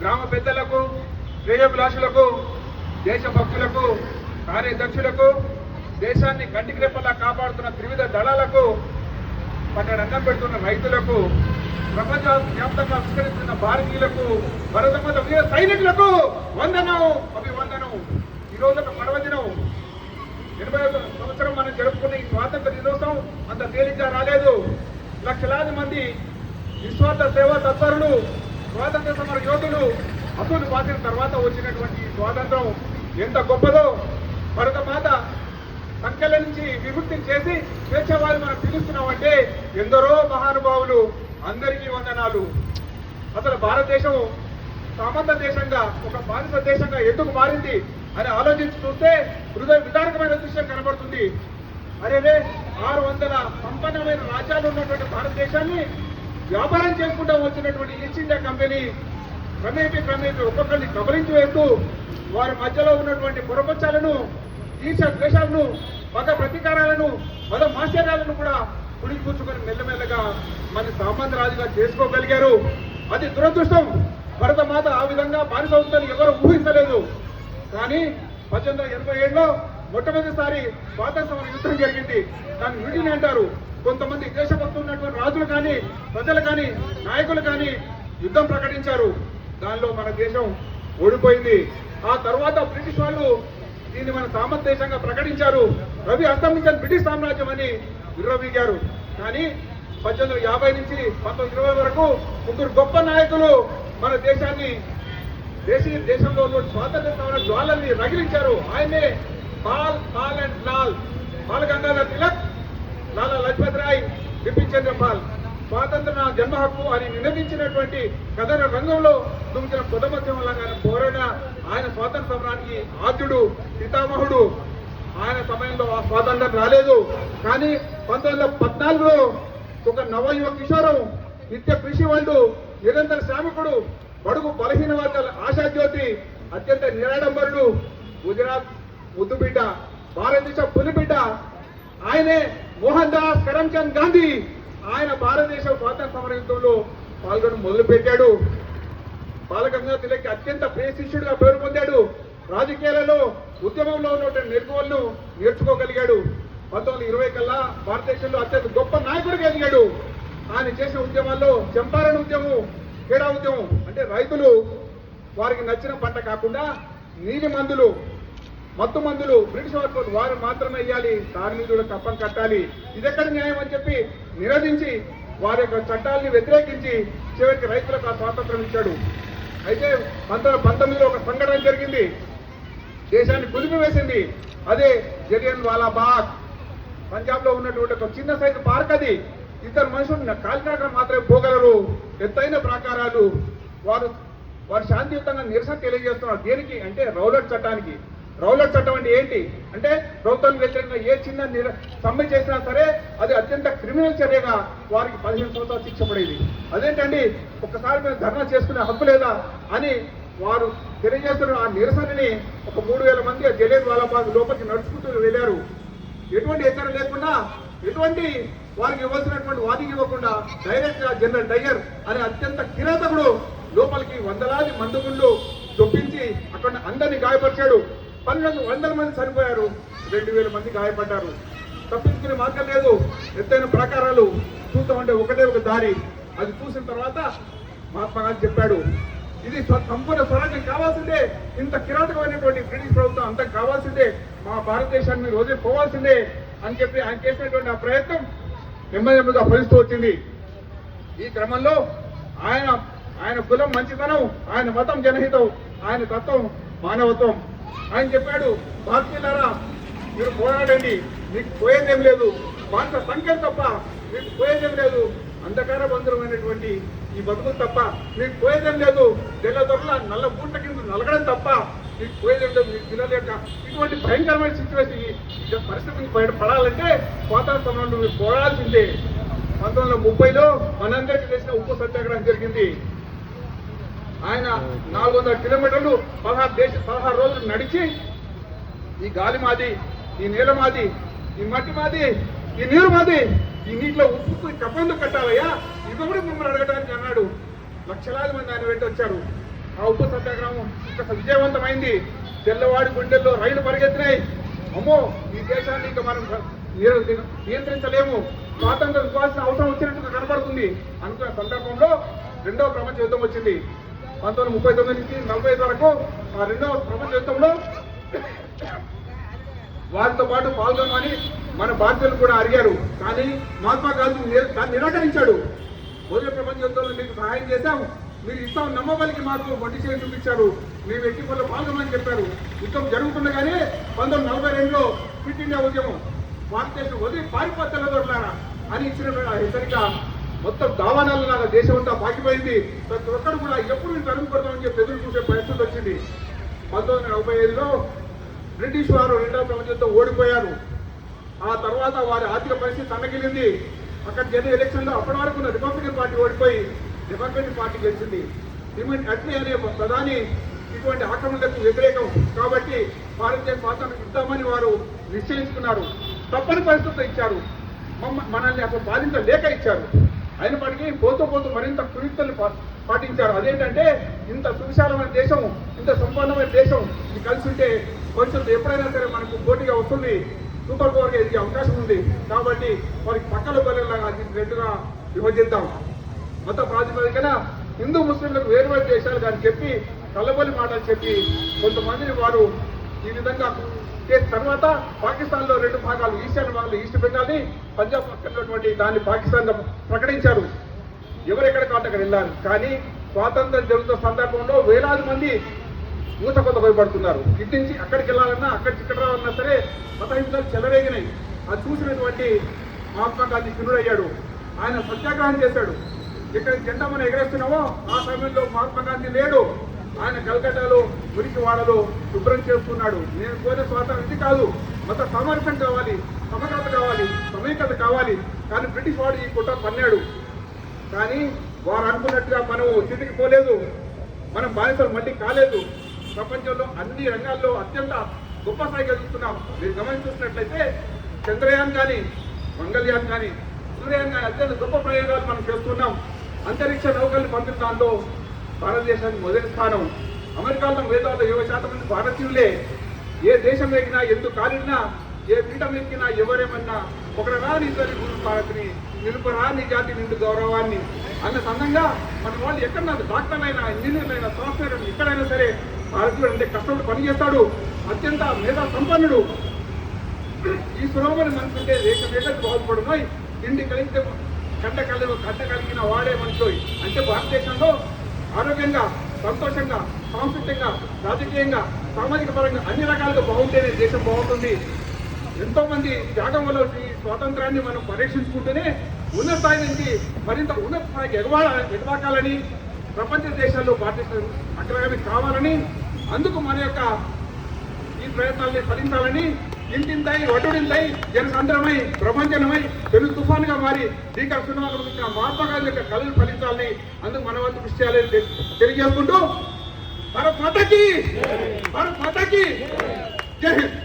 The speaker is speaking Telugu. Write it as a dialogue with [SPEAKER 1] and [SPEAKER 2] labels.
[SPEAKER 1] గ్రామ పెద్దలకు, శ్రేయోభిలాషులకు, దేశభక్తులకు, కార్యదక్షులకు, దేశాన్ని కంటికి రెప్పలా కాపాడుతున్న త్రివిధ దళాలకు, పట్టడంగం పెడుతున్న రైతులకు, ప్రపంచ వ్యాప్తంగా విస్తరిస్తున్న భారతీయులకు, భరతమాత వీర సైనికులకు వందనం, అభివందనం. ఈ రోజు ఒక పర్వదినం. 80వ సంవత్సరం మనం జరుపుకున్న ఈ స్వాతంత్ర దినోత్సవం అంత తేలిగ్గా రాలేదు. లక్షలాది మంది నిస్వార్థ సేవా తత్పరులు, స్వాతంత్ర సమర యోధులు అసలు బాసిన తర్వాత వచ్చినటువంటి ఈ స్వాతంత్రం ఎంత గొప్పదో, భరతమాత సంఖ్యల నుంచి విముక్తి చేసి స్వేచ్ఛవాది మనం పిలుస్తున్నామంటే ఎందరో మహానుభావులు, అందరికీ వందనాలు. అసలు భారతదేశం సామంత దేశంగా, ఒక బానిస దేశంగా ఎందుకు మారింది అని ఆలోచించి చూస్తే హృదయ విదారకమైన దృశ్యం కనబడుతుంది. అరేరే 600 సంపన్నమైన రాజ్యాలు ఉన్నటువంటి భారతదేశాన్ని వ్యాపారం చేసుకుంటూ వచ్చినటువంటి ఈస్ట్ ఇండియా కంపెనీ క్రమేపీ ఒక్కొక్కరిని కబలించి వేస్తూ వారి మధ్యలో ఉన్నటువంటి పొరపచ్చాలను, ఈర్ష ద్వేషాలను, మత ప్రతీకారాలను, మత మాశ్చర్యాలను కూడా పుడి కూర్చుకొని మెల్లమెల్లగా మన సామంత రాజుగా చేసుకోగలిగారు. అది దురదృష్టం. భరతమాత ఆ విధంగా బానిస అవుతుందని ఎవరు ఊహించలేదు. కానీ 1887లో మొట్టమొదటిసారి స్వాతంత్ర సమర యుద్ధం జరిగింది. దాన్ని మ్యూటినీ అంటారు. కొంతమంది దేశభక్తులు ఉన్నటువంటి రాజులు కానీ, ప్రజలు కానీ, నాయకులు కానీ యుద్ధం ప్రకటించారు. దానిలో మన దేశం ఓడిపోయింది. ఆ తర్వాత బ్రిటిష్ వాళ్ళు దీన్ని మన సామంత దేశంగా ప్రకటించారు. రవి అస్తమించిన బ్రిటిష్ సామ్రాజ్యం అని విర్రవీగారు. కానీ 1850 నుంచి 1920 వరకు ముగ్గురు గొప్ప నాయకులు మన దేశంలో ఉన్న స్వాతంత్ర సమర జ్వాలల్ని రగిలించారు. ఆయనే పాల్ అండ్ లాల్, బాల్ గంగాధర్ తిలక్, లాలా లజపత్ రాయ్, బిపిన్ చంద్ర పాల్. స్వాతంత్ర జన్మ హక్కు అని నినదించినటువంటి కథన రంగంలో తుమ్మిన పొదమధ్యంలాగా పోరాడిన ఆయన స్వాతంత్ర సమరానికి ఆద్యుడు, పితామహుడు. ఆయన సమయంలో ఆ స్వాతంత్రం రాలేదు. కానీ 1914లో ఒక నవయువ కిషోరం, నిత్య కృషి వాళ్ళు, నిరంతర శ్రామికుడు, బడుగు బలహీన వర్గాల ఆశాజ్యోతి, అత్యంత నిరాడంబరుడు, గుజరాత్ ముద్దుబిడ్డ, భారతదేశ పులిబిడ్డ ఆయనే మోహన్ దాస్ కరమ్చంద్ గాంధీ. ఆయన భారతదేశ స్వాతంత్ర సమర యుద్ధంలో పాల్గొనడం మొదలుపెట్టాడు. బాలగంగాధర్ తిలక్ అత్యంత ప్రియ శిష్యుడిగా పేరు పొందాడు. రాజకీయాలలో, ఉద్యమంలో ఉన్నటువంటి మెరుగులను నేర్చుకోగలిగాడు. 1920 కల్లా భారతదేశంలో అత్యంత గొప్ప నాయకుడిగా ఎదిగాడు. ఆయన చేసిన ఉద్యమాల్లో చంపారణ ఉద్యమం, క్రీడా ఉద్యమం, అంటే రైతులు వారికి నచ్చిన పంట కాకుండా నీలి మందులు, మత్తు మందులు బ్రిటిష్ వారు మాత్రమే ఇవ్వాలి, దాని మీద కూడా కప్పం కట్టాలి, ఇదెక్కడ న్యాయం అని చెప్పి నిరోధించి వారి యొక్క చట్టాలని వ్యతిరేకించి చివరికి రైతులకు ఆ స్వాతంత్రం ఇచ్చాడు. అయితే 1919లో ఒక సంఘటన జరిగింది, దేశాన్ని కుదిపివేసింది. అదే జలియన్ వాలా బాగ్. పంజాబ్ లో ఉన్నటువంటి ఒక చిన్న సైజు పార్క్ అది. ఇద్దరు మనుషులు కాలినడకన మాత్రమే పోగలరు. ఎత్తైన ప్రాకారాలు. వారు శాంతియుతంగా నిరసన తెలియజేస్తున్నారు. దేనికి అంటే రౌలట్ చట్టానికి. రౌలట్ చట్టం అంటే ఏంటి అంటే ప్రభుత్వానికి వ్యతిరేకంగా ఏ చిన్న సమ్మె చేసినా సరే అది అత్యంత క్రిమినల్ చర్యగా వారికి 15 సంవత్సరాలు శిక్ష పడేది. అదేంటండి, ఒక్కసారి మేము ధర్నా చేసుకునే హక్కు లేదా అని వారు తెలియజేస్తున్న ఆ నిరసనని ఒక 3000 మంది జలియన్ వాలాబాగ్ లోపలికి నడుచుకుంటూ వెళ్ళారు. ఎటువంటి ఎక్కడ లేకుండా, ఎటువంటి వారికి ఇవ్వాల్సినటువంటి వాదికి ఇవ్వకుండా డైరెక్ట్ గా జనరల్ డయ్యర్ అనే అత్యంత కిరాతకుడు లోపలికి వందలాది మందుగుళ్ళు చొప్పించి అక్కడ అందరినీ గాయపరిచాడు. 1200 మంది చనిపోయారు, 2000 మంది గాయపడ్డారు. తప్పించుకునే మార్గం లేదు. ఎత్తైన ప్రాకారాలు చూద్దామంటే ఒకటే ఒక దారి. అది చూసిన తర్వాత మహాత్మా గాంధీ చెప్పాడు, ఇది సంపూర్ణ స్వరాజ్యం కావాల్సిందే, ఇంత కిరాతకమైనటువంటి బ్రిటిష్ ప్రభుత్వం అంతం కావాల్సిందే, మా భారతదేశాన్ని రోజే పోవాల్సిందే అని చెప్పి ఆయన చేసినటువంటి ఆ ప్రయత్నం నెమ్మదిగా ఫలిస్తూ వచ్చింది. ఈ క్రమంలో ఆయన కులం మంచితనం, ఆయన మతం జనహితం, ఆయన తత్వం మానవత్వం. ఆయన చెప్పాడు, భారతీయులారా మీరు పోరాడండి, మీకు పోయేదేం లేదు, బానిస సంఖ్యలు తప్ప మీకు పోయేదేం లేదు, అంధకార బంధురమైనటువంటి ఈ బతుకులు తప్ప మీకు పోయేదేం లేదు, తెల్ల దొరల నల్ల బూట్ల కింద నలగడం తప్ప మీకు పోయేదేం లేదు. మీకు పిల్లల యొక్క ఇటువంటి భయంకరమైన సిచ్యువేషన్ పరిస్థితిని బయటపడాలంటే స్వాతంత్ర సమరంలో మీరు పోరాడాల్సిందే. 1930లో మనందరికీ చేసిన ఉప్పు సత్యాగ్రహం జరిగింది. ఆయన 400 కిలోమీటర్లు 16 రోజులు నడిచి ఈ గాలి మాది, ఈ నేల మాది, ఈ మట్టి మాది, ఈ నీరు మాది, ఈ నీటిలో ఉప్పు కప్పందుకు కట్టాలయ్యా, ఇది కూడా మిమ్మల్ని అడగడానికి అన్నాడు. లక్షలాది మంది ఆయన వెంట వచ్చారు. ఆ ఉప్పు సత్యాగ్రహం ఒక విజయవంతమైంది. తెల్లవాడి గుండెల్లో రైలు పరిగెత్తినాయి. అమ్మో, ఈ దేశాన్ని ఇంకా మనం నియంత్రించలేము, స్వాతంత్రం ఇవ్వాల్సిన అవసరం వచ్చినట్టుగా కనపడుతుంది అనుకున్న సందర్భంలో రెండవ ప్రపంచ యుద్ధం వచ్చింది. 1939 నుంచి 45 వరకు ఆ రెండవ ప్రపంచ యుద్ధంలో వారితో పాటు పాల్గొనమని మన భారతీయులు కూడా అడిగారు. కానీ మహాత్మా గాంధీ దాన్ని నిరాకరించాడు. మొదటి ప్రపంచ యుద్ధంలో మీకు సహాయం చేశాం, మీరు ఇస్తాం నమ్మబలికి మాకు మొండి చేసి చూపించారు, మేము ఎట్టి పనులు పాల్గొనమని చెప్పారు. యుద్ధం జరుగుతుండగానే 1942లో క్విట్ ఇండియా ఉద్యమం, భారతదేశం వదిలి పారిపోతల దొరలారా అని ఇచ్చిన హెచ్చరిక మొత్తం దావానాలలాగా దేశం అంతా పాకిపోయింది. ప్రతి ఒక్కరు కూడా ఎప్పుడు తరుము కొడతామని చెప్పి ఎదురు చూసే పరిస్థితి వచ్చింది. 1945లో బ్రిటిష్ వారు రెండవ ప్రపంచ యుద్ధం ఓడిపోయారు. ఆ తర్వాత వారి ఆర్థిక పరిస్థితి సన్నగిలింది. అక్కడ జరిగిన ఎలక్షన్లో అప్పటి వరకు రిపబ్లికన్ పార్టీ ఓడిపోయి డెమోక్రటిక్ పార్టీ గెలిచింది. అట్లీ అనే ప్రధాని ఇటువంటి ఆక్రమణలకు వ్యతిరేకం కాబట్టి భారతదేశ స్వాతంత్రం ఇద్దామని వారు నిశ్చయించుకున్నారు. తప్పని పరిస్థితులు ఇచ్చారు, మనల్ని అసలు బాధించలేక ఇచ్చారు. అయినప్పటికీ పోతూ పోతూ మరింత కుయుక్తులు పాటించారు. అదేంటంటే ఇంత సువిశాలమైన దేశం, ఇంత సంపన్నమైన దేశం ఇది కలిసి ఉంటే భవిష్యత్తు ఎప్పుడైనా సరే మనకు పోటీగా వస్తుంది, సూపర్ పవర్గా ఎదిగే అవకాశం ఉంది. కాబట్టి వారికి పక్కల బలంలాగా రెండుగా విభజిద్దాం. మత ప్రాతిపదికన హిందూ ముస్లింలకు వేరువేరు దేశాలు కానీ చెప్పి కలబలి మాటలు చెప్పి కొంతమందిని వారు ఈ విధంగా చేసిన తర్వాత పాకిస్తాన్ లో రెండు భాగాలు, ఈశాన్య భాగాలు ఈస్ట్ బెంగాల్ ని, పంజాబ్ పక్కనటువంటి దాన్ని పాకిస్తాన్ ప్రకటించారు. ఎవరెక్కడ కాటక్కడ వెళ్ళారు. కానీ స్వాతంత్రం జరుగుతున్న సందర్భంలో వేలాది మంది ఊత కొత్త భయపడుతున్నారు. ఇటు నుంచి అక్కడికి వెళ్ళాలన్నా, అక్కడికి ఇక్కడ రావాలన్నా సరే మత హింసలు చెలరేగినాయి. అది చూసినటువంటి మహాత్మా గాంధీ కిన్నుడయ్యాడు. ఆయన సత్యాగ్రహం చేశాడు. ఇక్కడ జెండా మనం ఎగరేస్తున్నామో ఆ సమయంలో మహాత్మా గాంధీ లేడు. ఆయన కలకట్టాలో మురికి వాడలో శుభ్రం చేస్తున్నాడు. నేను కోరే స్వాతంత్రం ఇది కాదు, మత సామర్థ్యం కావాలి, సమగ్రత కావాలి, సమైక్యత కావాలి. కానీ బ్రిటిష్ వాడు ఈ కుట్ర పన్నాడు. కానీ వారు అనుకున్నట్టుగా మనం స్థితికి పోలేదు, మనం బానిసలు మళ్ళీ కాలేదు. ప్రపంచంలో అన్ని రంగాల్లో అత్యంత గొప్ప స్థాయిగా చూస్తున్నాం. మీరు గమనించుకున్నట్లయితే చంద్రయాన్ కానీ, మంగళయాన్ కానీ, సూర్యయాన్ కానీ అత్యంత గొప్ప ప్రయోగాలు మనం చేస్తున్నాం. అంతరిక్ష నౌకల్ని పంపిన దాంట్లో భారతదేశానికి మొదటి స్థానం. అమెరికాలో 50% మంది భారతీయులే. ఏ దేశం ఎక్కినా, ఎందుకు కాలినా, ఏ పీఠం ఎక్కినా, ఎవరేమన్నా ఒకరు రాని ఇద్దరి గురు భారతిని నిలుపరాని జాతి నిండు గౌరవాన్ని అన్న సందంగా మన వాళ్ళు ఎక్కడన్నా డాక్టర్లైనా, ఇంజనీర్లైనా, సాఫ్ట్వేర్ ఎక్కడైనా సరే భారతీయుడు అంటే కష్టపడి పనిచేస్తాడు, అత్యంత మేధా సంపన్నుడు. ఈ సులభమైన మనసుంటే దేశం ఏదైతే బాగుపడున్నాయి. తిండి కలిగితే కట్ట కలిగిన వాడే మనిషి. అంటే భారతదేశంలో ఆరోగ్యంగా, సంతోషంగా, సాంస్కృతికంగా, రాజకీయంగా, సామాజిక పరంగా అన్ని రకాలుగా బాగుంటేనే దేశం బాగుంటుంది. ఎంతో మంది త్యాగం వల్ల ఈ స్వాతంత్రాన్ని మనం పరీక్షించుకుంటూనే ఉన్నత స్థాయి నుంచి మరింత ఉన్నత స్థాయికి ఎగవాకాలని, ప్రపంచ దేశాల్లో భారతదేశం అగ్రగామి కావాలని, అందుకు మన యొక్క ఈ ప్రయత్నాల్ని ఫలించాలని ఇంటింతై ఒడ్డుడింతై జనసాంద్రమై ప్రపంచమై తెలుగు తుఫానుగా మారి శ్రీకార సునామీ మహాత్మా గాంధీ యొక్క కళలు ఫలించాలని అందుకు మన వంతు కృషి చేయాలని తెలియజేసుకుంటూ భారత్ మాతాకి జై హింద్.